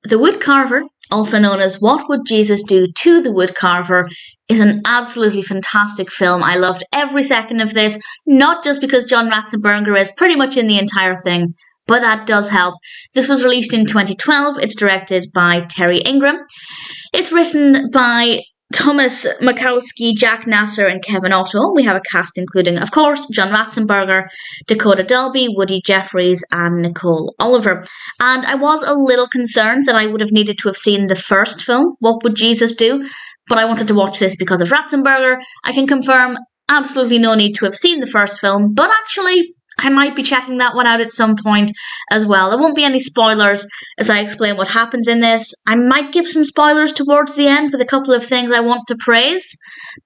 The Woodcarver, also known as What Would Jesus Do to the Woodcarver, is an absolutely fantastic film. I loved every second of this, not just because John Ratzenberger is pretty much in the entire thing, but that does help. This was released in 2012. It's directed by Terry Ingram. It's written by Thomas Makowski, Jack Nasser, and Kevan Otto. We have a cast including, of course, John Ratzenberger, Dakota Daulby, Woody Jeffries, and Nicole Oliver. And I was a little concerned that I would have needed to have seen the first film, What Would Jesus Do? But I wanted to watch this because of Ratzenberger. I can confirm absolutely no need to have seen the first film, but actually I might be checking that one out at some point as well. There won't be any spoilers as I explain what happens in this. I might give some spoilers towards the end with a couple of things I want to praise.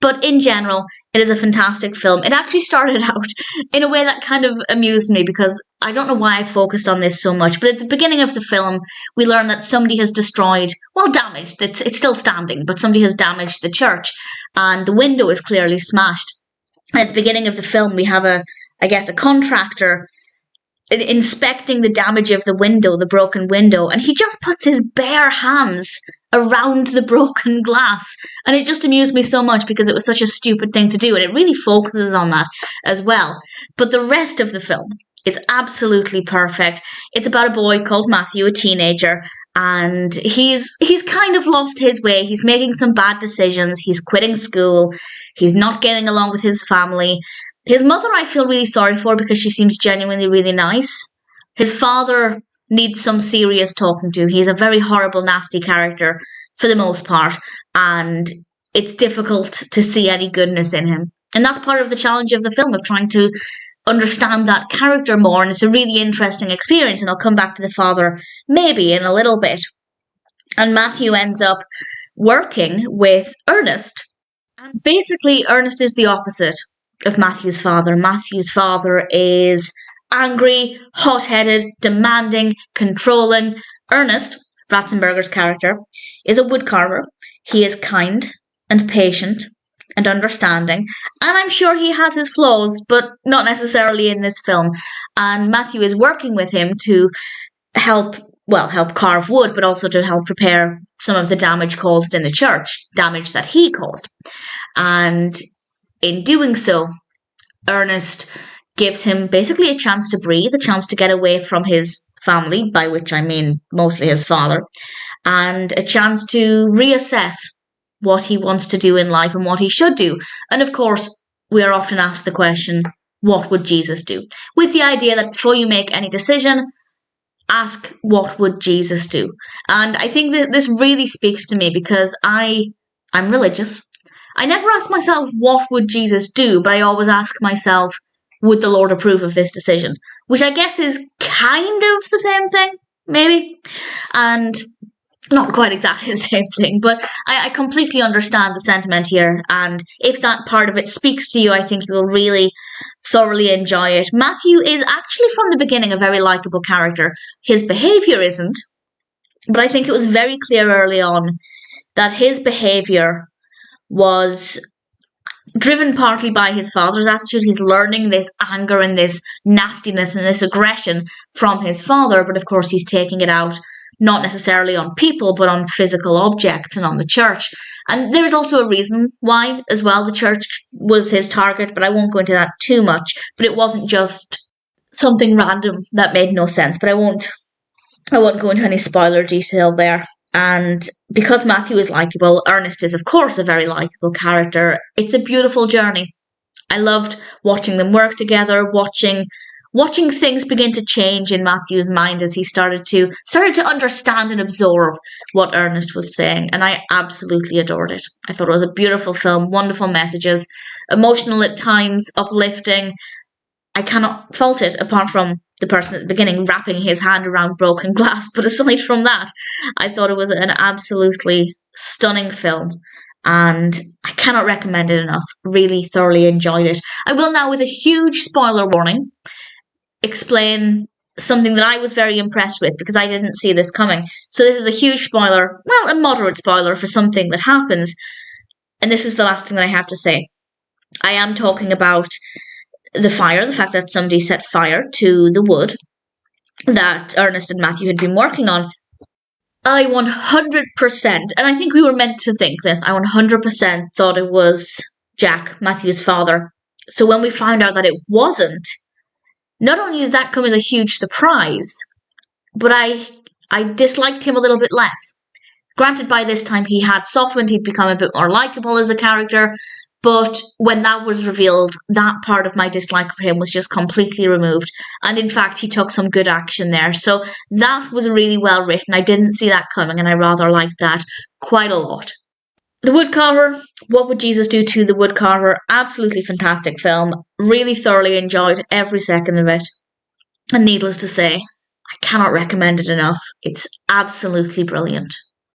But in general, it is a fantastic film. It actually started out in a way that kind of amused me because I don't know why I focused on this so much. But at the beginning of the film, we learn that somebody has destroyed, well, damaged. It's still standing, but somebody has damaged the church. And the window is clearly smashed. At the beginning of the film, we have a contractor inspecting the damage of the window, the broken window, and he just puts his bare hands around the broken glass. And it just amused me so much because it was such a stupid thing to do, and it really focuses on that as well. But the rest of the film is absolutely perfect. It's about a boy called Matthew, a teenager, and he's kind of lost his way. He's making some bad decisions. He's quitting school. He's not getting along with his family. His mother I feel really sorry for because she seems genuinely really nice. His father needs some serious talking to. He's a very horrible, nasty character for the most part, and it's difficult to see any goodness in him. And that's part of the challenge of the film, of trying to understand that character more, and it's a really interesting experience, and I'll come back to the father maybe in a little bit. And Matthew ends up working with Ernest, and basically Ernest is the opposite of Matthew's father. Matthew's father is angry, hot-headed, demanding, controlling. Ernest, Ratzenberger's character, is a woodcarver. He is kind and patient and understanding, and I'm sure he has his flaws, but not necessarily in this film. And Matthew is working with him to help carve wood, but also to help repair some of the damage caused in the church, damage that he caused. And in doing so, Ernest gives him basically a chance to breathe, a chance to get away from his family, by which I mean mostly his father, and a chance to reassess what he wants to do in life and what he should do. And of course, we are often asked the question, what would Jesus do? With the idea that before you make any decision, ask, what would Jesus do? And I think that this really speaks to me because I'm religious. I never ask myself, what would Jesus do? But I always ask myself, would the Lord approve of this decision? Which I guess is kind of the same thing, maybe. And not quite exactly the same thing, but I completely understand the sentiment here. And if that part of it speaks to you, I think you will really thoroughly enjoy it. Matthew is actually from the beginning a very likeable character. His behaviour isn't, but I think it was very clear early on that his behaviour was driven partly by his father's attitude. He's learning this anger and this nastiness and this aggression from his father, but of course he's taking it out not necessarily on people, but on physical objects and on the church. And there is also a reason why as well. The church was his target, but I won't go into that too much. But it wasn't just something random that made no sense, but I won't go into any spoiler detail there. And because Matthew is likeable, Ernest is, of course, a very likeable character. It's a beautiful journey. I loved watching them work together, watching things begin to change in Matthew's mind as he started to understand and absorb what Ernest was saying. And I absolutely adored it. I thought it was a beautiful film, wonderful messages, emotional at times, uplifting. I cannot fault it, apart from the person at the beginning wrapping his hand around broken glass. But aside from that, I thought it was an absolutely stunning film, and I cannot recommend it enough. Really thoroughly enjoyed it. I will now, with a huge spoiler warning, explain something that I was very impressed with because I didn't see this coming. So this is a huge spoiler, well, a moderate spoiler for something that happens. And this is the last thing that I have to say. I am talking about the fire, the fact that somebody set fire to the wood that Ernest and Matthew had been working on. I 100%, and I think we were meant to think this, I 100% thought it was Jack, Matthew's father. So when we found out that it wasn't, not only did that come as a huge surprise, but I disliked him a little bit less. Granted, by this time he had softened, he'd become a bit more likable as a character, but when that was revealed, that part of my dislike for him was just completely removed. And in fact, he took some good action there. So that was really well written. I didn't see that coming, and I rather liked that quite a lot. The Woodcarver, What Would Jesus Do to the Woodcarver? Absolutely fantastic film. Really thoroughly enjoyed every second of it. And needless to say, I cannot recommend it enough. It's absolutely brilliant.